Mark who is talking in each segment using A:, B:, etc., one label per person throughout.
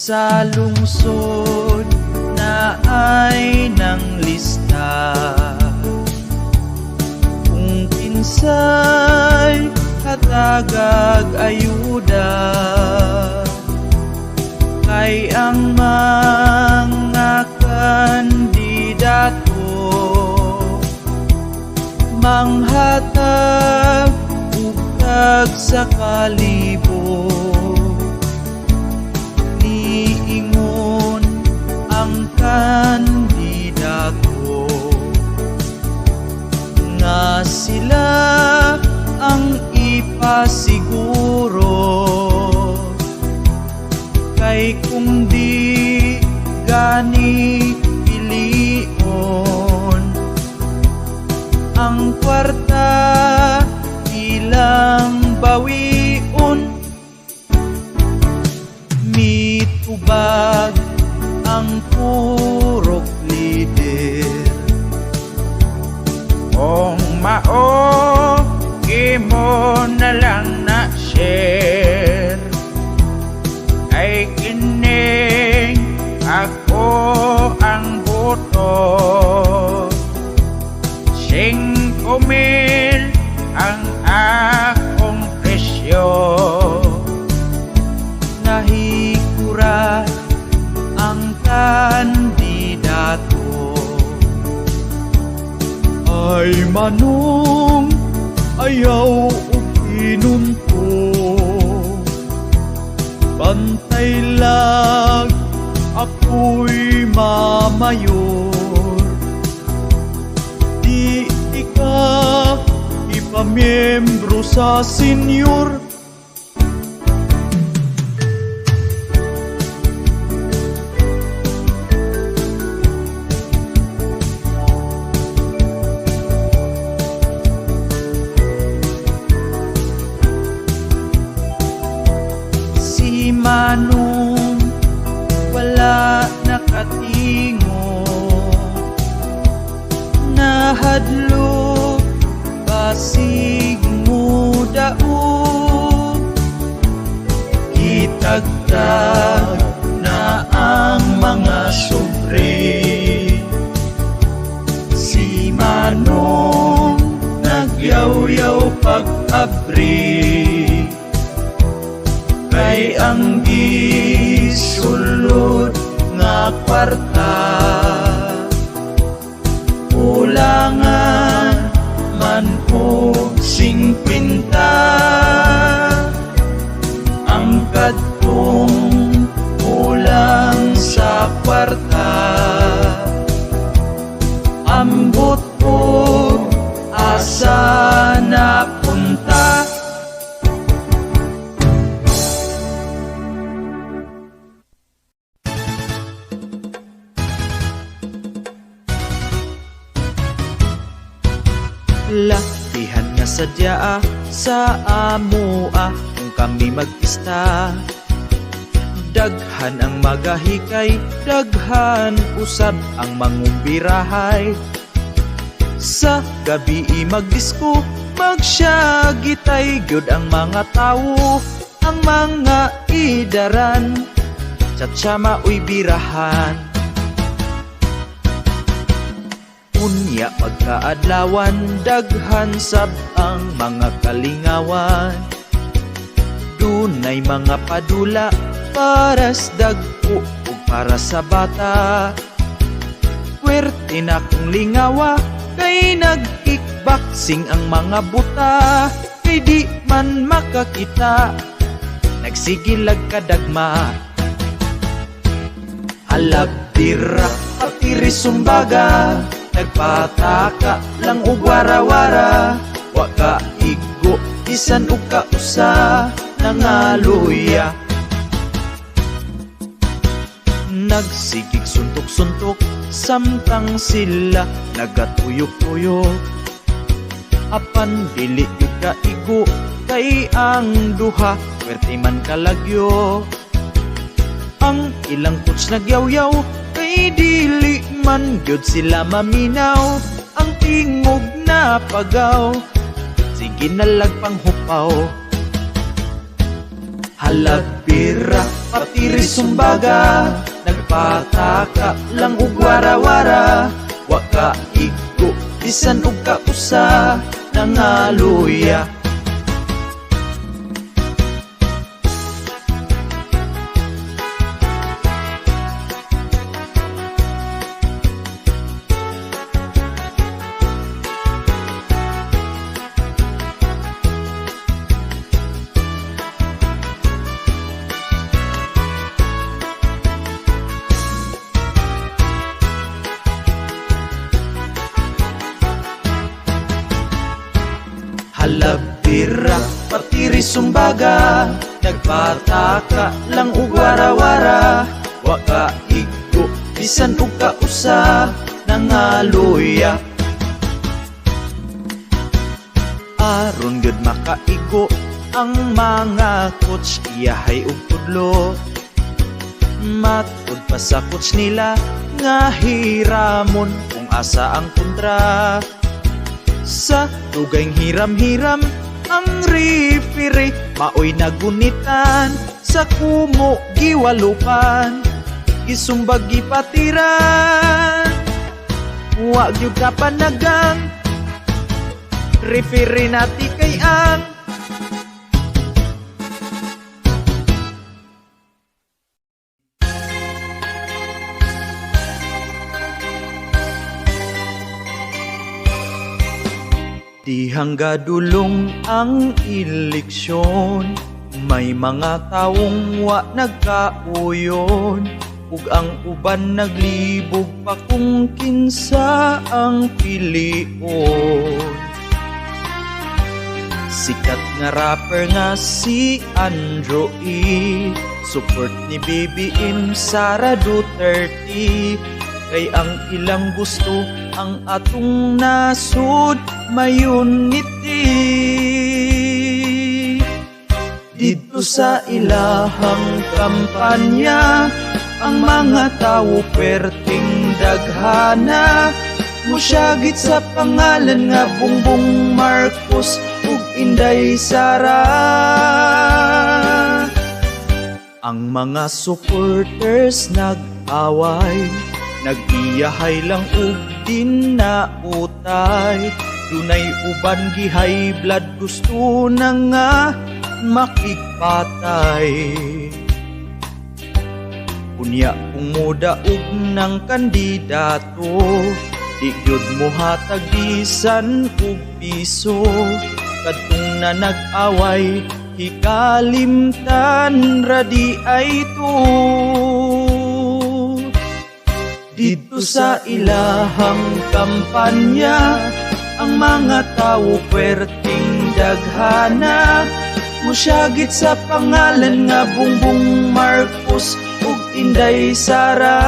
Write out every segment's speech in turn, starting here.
A: sa lungsod na ay ng lista. Kung pinsay hatagag ayuda, kay ang mga kandidato manghatag ugtag sa kalibo. Niingon ang kandidato nga sila ang ipasiguro, kay kung di gani pilion ang kwarta ilang bawion. Mitubag ang purok leader, kung mao imo na lang na share, ay kining ako ang boto. 5,000 ang akong presyo, nahikurat ang kandidato. Ay manong ayaw o pinunto, bantay lang ako'y mamayor. Di ka ipamiyembro sa senyor, si manong wala nakatingo, nahadlo basig mudao. Itagtag na ang mga sobre, si manong nagyaw-yaw pag-abri, kay ang gisulod nga kwarta ulangan man o 50. Ang kadtong ulang sa kwarta, ambot ko asa napunta. Lakihan nga sadya sa amoa kung kami mag-ista. Daghan ang magahikay, daghan usab ang mangumbirahay. Sa gabi magdisko, magsyagitay gyud ang mga tawo, ang mga idaran, tsatsama uy birahan. Unya pagkaadlawan, daghan sab ang mga kalingawan. Dunay mga padula para sa dagko o para sa bata. Puwerte na kong lingawa, kay nag-kickboxing ang mga buta. Kay di man makakita, nagsigilag kadagma. Halabdira pati risumbaga, nagpataka lang og wara-wara. Wa ka igo, bisan og kausa, nangaluya. Nagsigig suntok-suntok, samtang sila nagatuyok-tuyok. Apan dili yung kaigo, kay ang duha, pwerte man kalagyo. Ang ilang coach nagyaw-yaw, kay dili man gyud sila maminaw. Ang tingog na pagaw, sige na lagpang hupaw. Halagbira pati risumbaga, nagpataka lang og wara-wara. Wa ka igo, bisan og kausa, nangaluya. Halabira, pati risumbaga, nagpataka lang og wara-wara. Wa ka igo, bisan og kausa, nangaluya. Aron gud makaigo ang mga coach, iyahay og tudlo. Matud pa sa coach nila nga hiramon kung asa ang kontra. Sa tugayng hiram-hiram ang referee, maoy nagunitan sa kumo giwalupan, gisumbag gipatiran. Wa gyud ka panagang referee nati kay ang di hangga dulong ang eleksyon. May mga taong wa nagkauyon, ug ang uban naglibog pa kung kinsa ang pilion. Sikat nga rapper nga si Andrew E, support ni BBM Sara Duterte. Kay ang ilang gusto ang atong nasud mayuniti. Dito sa ilahang kampanya, ang mga tao perting daghana, musyagit sa pangalan nga Bongbong Marcos ug Inday Sara. Ang mga supporters nag-away, nag-iyahay lang ug dinautay. Dunay uban gihay blood, gusto na nga makikpatay. Unya kung mudaog ng kandidato, di gyud mo hatag bisan ug piso. Kadtong na nag-away, hikalimtan radi ay to. Dito sa ilahang kampanya, ang mga tao perting daghana, musyagit sa pangalan nga Bongbong Marcos ug Inday Sara.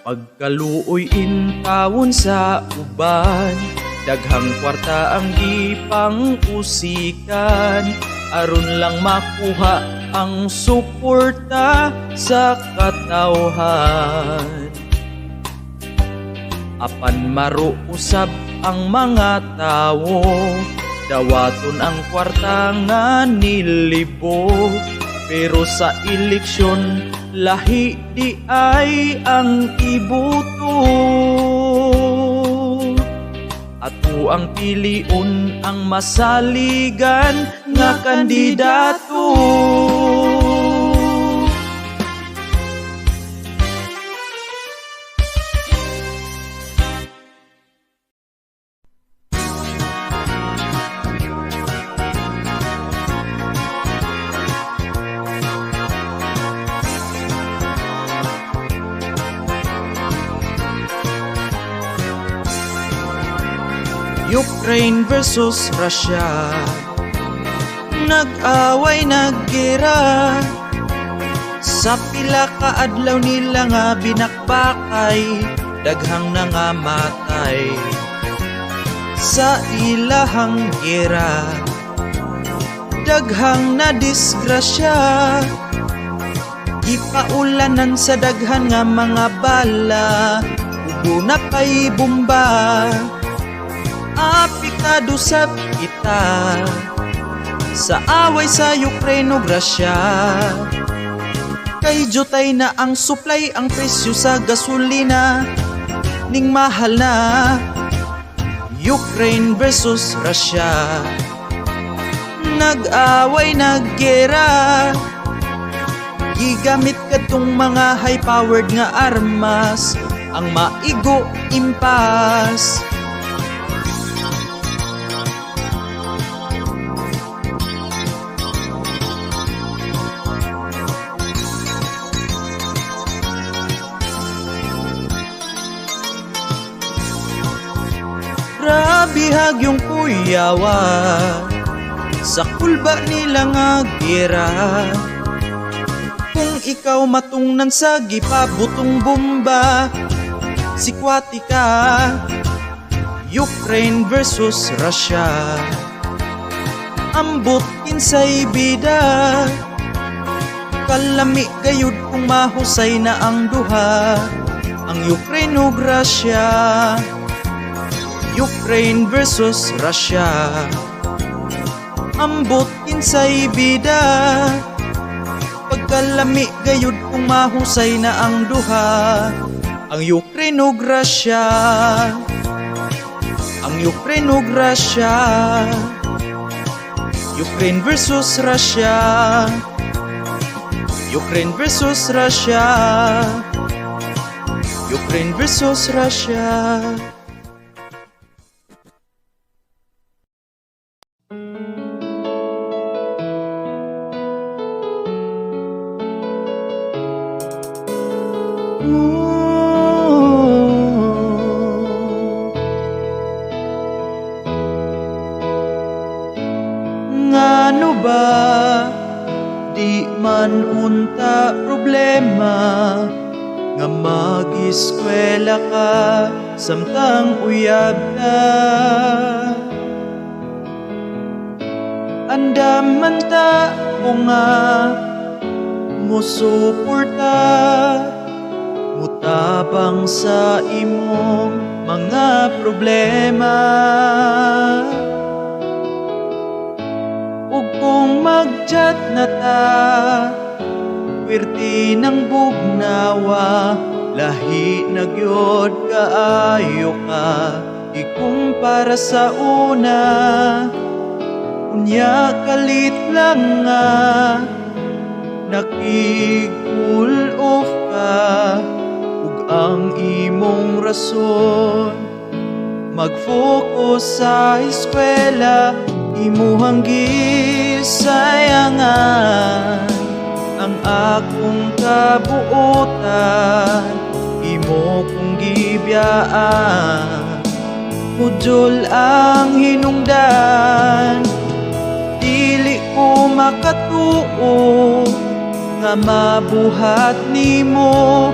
A: Pagkaluoy intawon sa uban, daghang kwarta ang gipang-usikan, aron lang makuha ang suporta sa katawhan. Apan maruusab ang mga tawo, dawaton ang kwarta nga nilibo. Pero sa eleksyon, lahi di ay ang ibuto. Ato ang piliun ang masaligan nga kandidato. Ukraine versus Russia, nag-away naggera. Sa pila ka adlaw nila nga binakbakay, daghang nangamatay. Sa ilahang gera, daghang na disgrasya. Ipaulanan sa daghan nga mga bala, ugo na pa'y bomba. Apikado sa kita, sa away sa Ukraine ug Russia. Kay jutay na ang supply, ang presyo sa gasolina ning mahal na. Ukraine versus Russia, nag-away, naggera. Gigamit kadtong mga high-powered nga armas ang maigo impas. Grabe hagyong kuyawa sa kulba nila nga gira. Kung ikaw matungnan sa gipabutong bomba, sikwati ka. Ukraine versus Russia, ambot kinsay bida. Kalami gayud kung mahusay na ang duha, ang Ukraine ug Russia. Ukraine versus Russia, ambot kinsay bida. Pagkalami gayud kung mahusay na ang duha, ang Ukraine ug Russia. Ang Ukraine ug Russia, Ukraine versus Russia, Ukraine versus Russia, Ukraine versus Russia. Ngano ba di man unta problema nga mag-eskwela ka samtang uyab na? Andam man ta o nga musuporta, mutabang sa imong mga problema. Ug kung mag-chat na ta, wirti ng bugnawa, lahi na gyud kaayo ka, ikumpara sa una. Unya kalit lang nga, nakig-cool off ka, ug ang imong rason mag-focus sa eskwela. Imuhang gisayangan ang akong kabuotan, imo kong gibiyaan, mudjol ang hinungdan. Dili ko makatuo nga mabuhat nimo,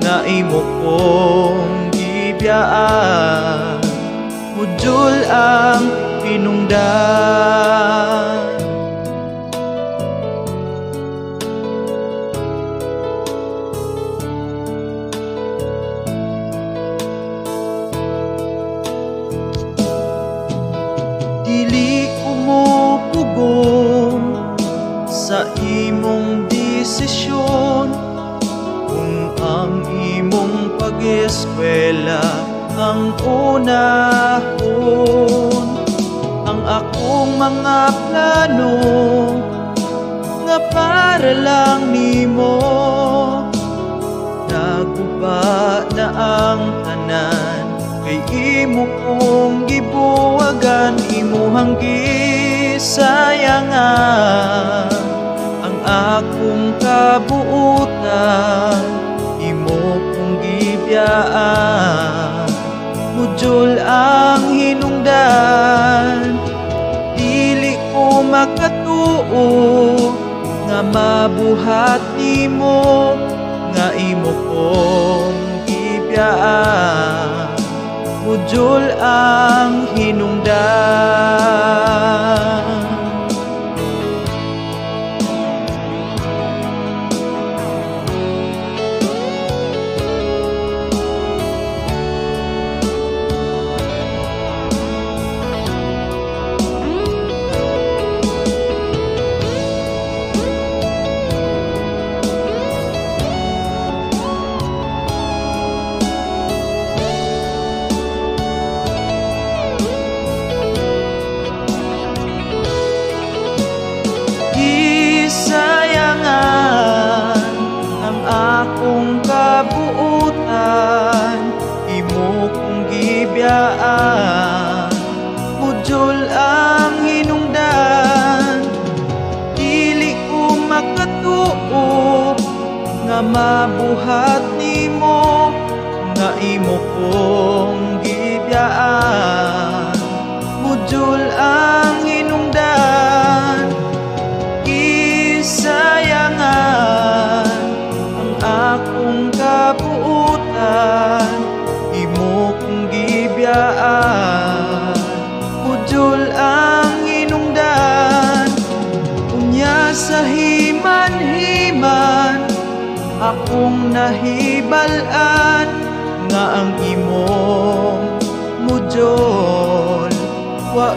A: nga imo kong gibiyaan, mudjol ang hinungdan. Dili umupugong sa imong desisyon, kung ang imong pag-eskwela ang unahon. Ang akong mga plano nga para lang nimo, naguba na ang tanan, kay imo kong gibuwagan. Imuhang gisayangan ang akong kabuutan, imo kong gibiyaan, mudjol ang hinungdan. Dili ko makatuo nga mabuhat nimo, nga imo kong gibiyaan, mudjol ang hinungdan. nga mabuhat nimo nga imo kong gibiyaan. Mudul ang hinungdan, gisayangan ang akong kabuutan, imo kong gibiyaan. Mudul ang hinungdan, unya sa himan-himan akong nahibalan nga ang imong mudol wa